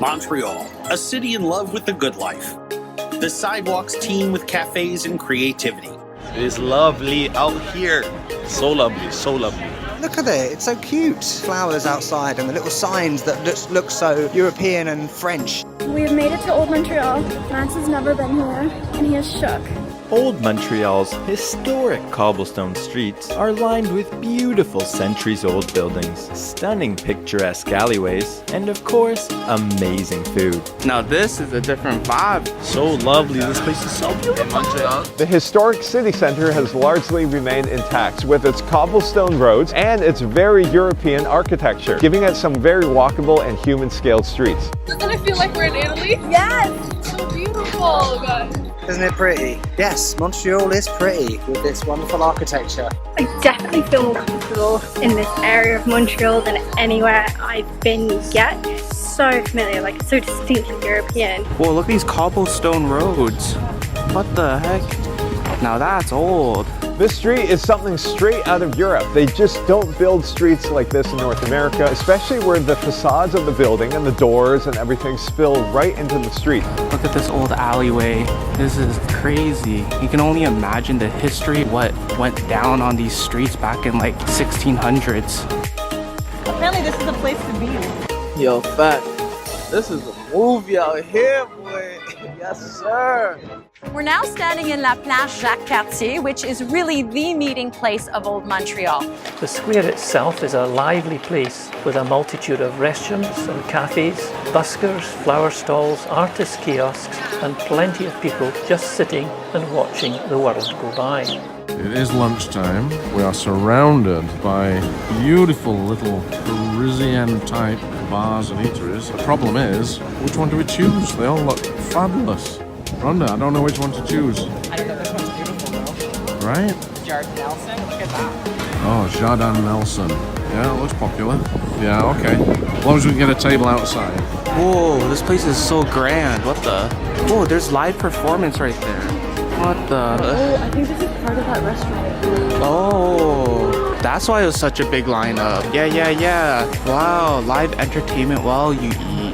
Montreal, a city in love with the good life. The sidewalks teem with cafes and creativity. It is lovely out here. So lovely, so lovely. Look at it, it's so cute. Flowers outside and the little signs that just look so European and French. We have made it to Old Montreal. Max has never been here, and he is shook. Old Montreal's historic cobblestone streets are lined with beautiful centuries-old buildings, stunning picturesque alleyways, and of course, amazing food. Now this is a different vibe. So lovely, this place is so beautiful. In Montreal. The historic city center has largely remained intact with its cobblestone roads and its very European architecture, giving it some very walkable and human-scaled streets. Doesn't it feel like we're in Italy? Yes! So beautiful, guys. Isn't it pretty? Yes, Montreal is pretty with this wonderful architecture. I definitely feel more comfortable in this area of Montreal than anywhere I've been yet. So familiar, like so distinctly European. Whoa, look at these cobblestone roads. What the heck? Now that's old. This street is something straight out of Europe. They just don't build streets like this in North America, especially where the facades of the building and the doors and everything spill right into the street. Look at this old alleyway. This is crazy. You can only imagine the history, what went down on these streets back in like 1600s. Apparently this is the place to be. Yo, fact. This is a movie out here, boy. Yes, sir. We're now standing in La Place Jacques-Cartier, which is really the meeting place of Old Montreal. The square itself is a lively place with a multitude of restaurants and cafes, buskers, flower stalls, artist kiosks, and plenty of people just sitting and watching the world go by. It is lunchtime. We are surrounded by beautiful little Parisian-type bars and eateries. The problem is, which one do we choose? They all look fabulous. Rhonda, I don't know which one to choose. I don't know, this one's beautiful though. Right? Jardin Nelson, look at that. Oh, Jardin Nelson. Yeah, it looks popular. Yeah, okay. As long as we can get a table outside. Whoa, this place is so grand. What the? Whoa, there's live performance right there. What the? Oh, I think this is part of that restaurant. Oh, that's why it was such a big lineup. Yeah. Wow, live entertainment while you eat.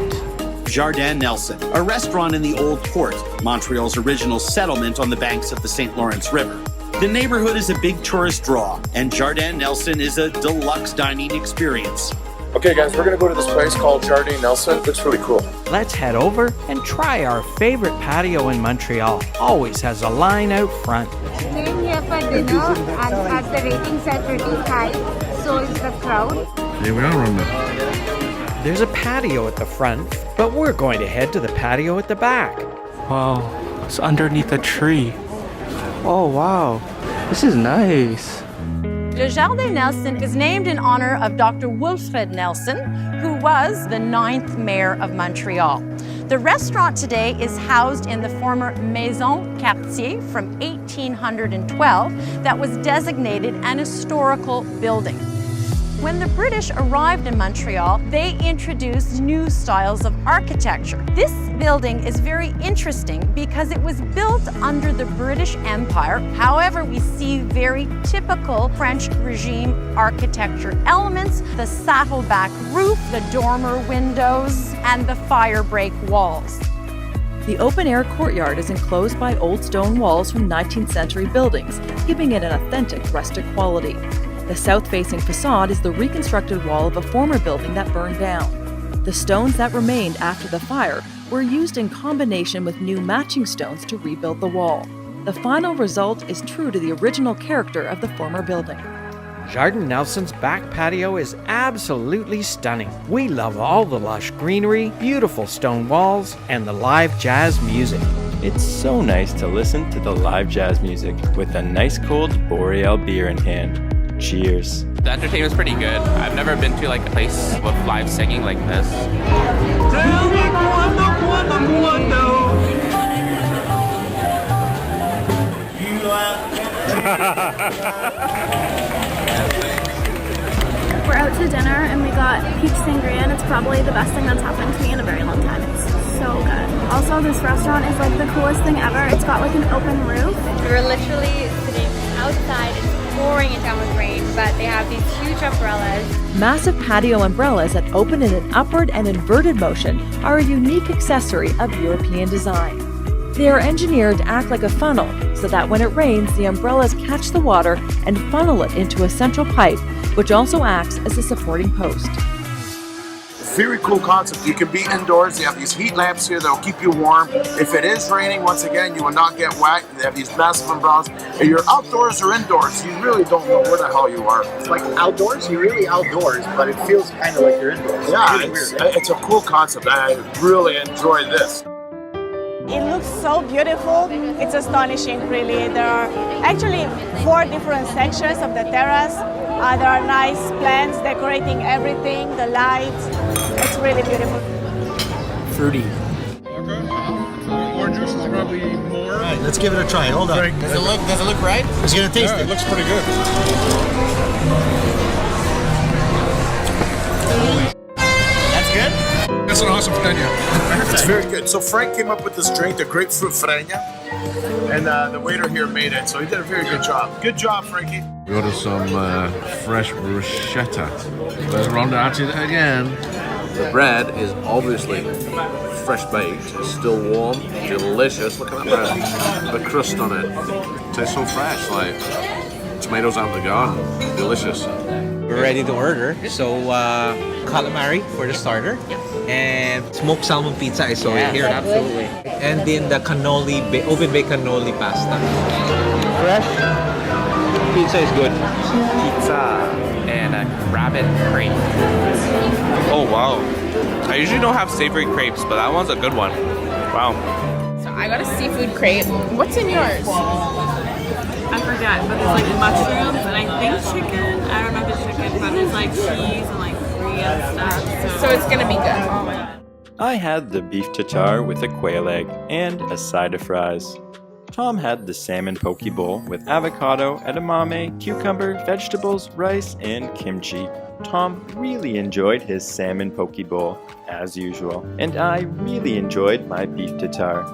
Jardin Nelson, a restaurant in the Old Port, Montreal's original settlement on the banks of the St. Lawrence River. The neighborhood is a big tourist draw, and Jardin Nelson is a deluxe dining experience. Okay guys, we're gonna go to this place called Jardin Nelson. It looks really cool. Let's head over and try our favorite patio in Montreal. Always has a line out front. Came here for dinner and as the ratings are pretty high, so is the crowd. Here we are, Rhonda. There's a patio at the front, but we're going to head to the patio at the back. Wow, it's underneath a tree. Oh wow, this is nice. Le Jardin Nelson is named in honor of Dr. Wilfred Nelson, who was the 9th mayor of Montreal. The restaurant today is housed in the former Maison Cartier from 1812 that was designated an historical building. When the British arrived in Montreal, they introduced new styles of architecture. This building is very interesting because it was built under the British Empire. However, we see very typical French regime architecture elements, the saddleback roof, the dormer windows, and the fire break walls. The open-air courtyard is enclosed by old stone walls from 19th century buildings, giving it an authentic rustic quality. The south-facing facade is the reconstructed wall of a former building that burned down. The stones that remained after the fire were used in combination with new matching stones to rebuild the wall. The final result is true to the original character of the former building. Jardin Nelson's back patio is absolutely stunning. We love all the lush greenery, beautiful stone walls, and the live jazz music. It's so nice to listen to the live jazz music with a nice cold Boreal beer in hand. Cheers. The entertainment's pretty good. I've never been to like a place with live singing like this. We're out to dinner and we got peach sangria and it's probably the best thing that's happened to me in a very long time. It's so good. Also, this restaurant is like the coolest thing ever. It's got like an open roof. We were literally sitting outside, it's pouring it down with rain. but they have these huge umbrellas. Massive patio umbrellas that open in an upward and inverted motion are a unique accessory of European design. They are engineered to act like a funnel so that when it rains, the umbrellas catch the water and funnel it into a central pipe, which also acts as a supporting post. Very cool concept. You can be indoors. They have these heat lamps here that'll keep you warm. If it is raining, once again, you will not get wet. They have these massive umbrellas. If you're outdoors or indoors, you really don't know where the hell you are. It's like outdoors, you're really outdoors, but it feels kind of like you're indoors. Yeah, It's it's a cool concept. I really enjoy this. It looks so beautiful. It's astonishing, really. There are actually 4 different sections of the terrace. There are nice plants decorating everything, the lights. It's really beautiful. Fruity. Orange juice is probably more. All right, let's give it a try. Hold on. Does it look right? Let's get a taste. Yeah, it looks pretty good. That's good? That's an awesome Frenia. It's very good. So Frank came up with this drink, the grapefruit Frenia, and the waiter here made it. So he did a very good job. Good job, Frankie. We ordered some fresh bruschetta. Let's at it again. The bread is obviously fresh baked, it's still warm, delicious. Look at that bread. The crust on it. Tastes so fresh, like tomatoes out of the garden. Delicious. We're ready to order. So calamari for the starter. And smoked salmon pizza is over here. Absolutely. And then the cannoli, oven baked cannoli pasta. Fresh. Pizza is good. Pizza and a rabbit crepe. Oh wow. I usually don't have savory crepes, but that one's a good one. Wow. So I got a seafood crepe. What's in yours? I forgot, but it's like mushrooms and I think chicken. I don't know if it's chicken, but it's like cheese and like brie and stuff. So it's gonna be good. Oh my god. I had the beef tartare with a quail egg and a side of fries. Tom had the salmon poke bowl with avocado, edamame, cucumber, vegetables, rice, and kimchi. Tom really enjoyed his salmon poke bowl, as usual, and I really enjoyed my beef tartare.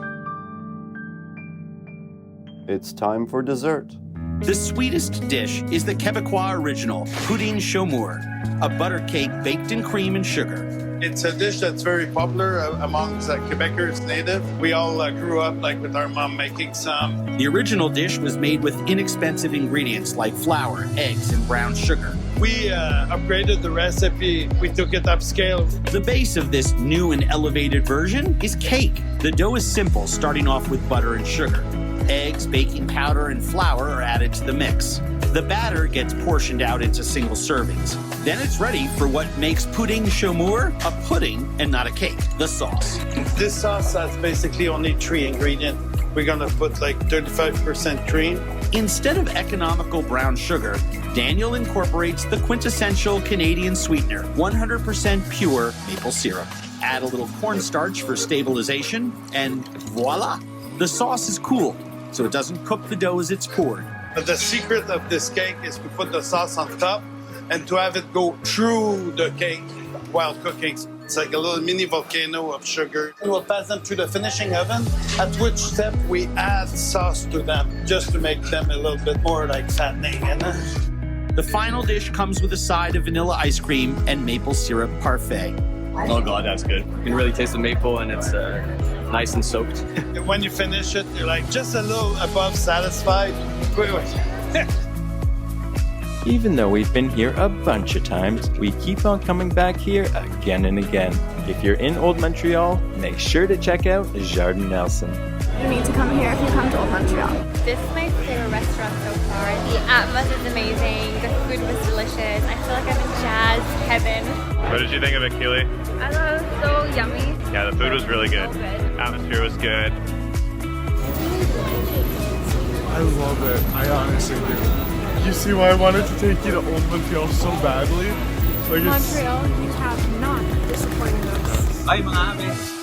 It's time for dessert. The sweetest dish is the Quebecois original, poutine chaumeur, a butter cake baked in cream and sugar. It's a dish that's very popular amongst Quebecers native. We all grew up with our mom making some. The original dish was made with inexpensive ingredients like flour, eggs, and brown sugar. We upgraded the recipe. We took it upscale. The base of this new and elevated version is cake. The dough is simple, starting off with butter and sugar. Eggs, baking powder, and flour are added to the mix. The batter gets portioned out into single servings. Then it's ready for what makes poutine chaumeur a pudding and not a cake, the sauce. This sauce has basically only 3 ingredients. We're gonna put 35% cream. Instead of economical brown sugar, Daniel incorporates the quintessential Canadian sweetener, 100% pure maple syrup. Add a little cornstarch for stabilization, and voila! The sauce is cool, so it doesn't cook the dough as it's poured. The secret of this cake is to put the sauce on top and to have it go through the cake while cooking. It's like a little mini volcano of sugar. We'll pass them through the finishing oven, at which step we add sauce to them just to make them a little bit more fattening. The final dish comes with a side of vanilla ice cream and maple syrup parfait. Oh god, that's good. You can really taste the maple and it's nice and soaked. When you finish it, you're just a little above satisfied. Wait. Even though we've been here a bunch of times, we keep on coming back here again and again. If you're in Old Montreal, make sure to check out Jardin Nelson. You need to come here if you come to Old Montreal. This is my favorite restaurant so far. The atmosphere is amazing. The food was delicious. I feel like I'm in jazz heaven. What did you think of it, Keely? I thought it was so yummy. Yeah, the food was really good. Atmosphere was good. I love it. I honestly do. You see why I wanted to take you to Old Montreal so badly? Montreal, you have not disappointed us. Bye mga abe!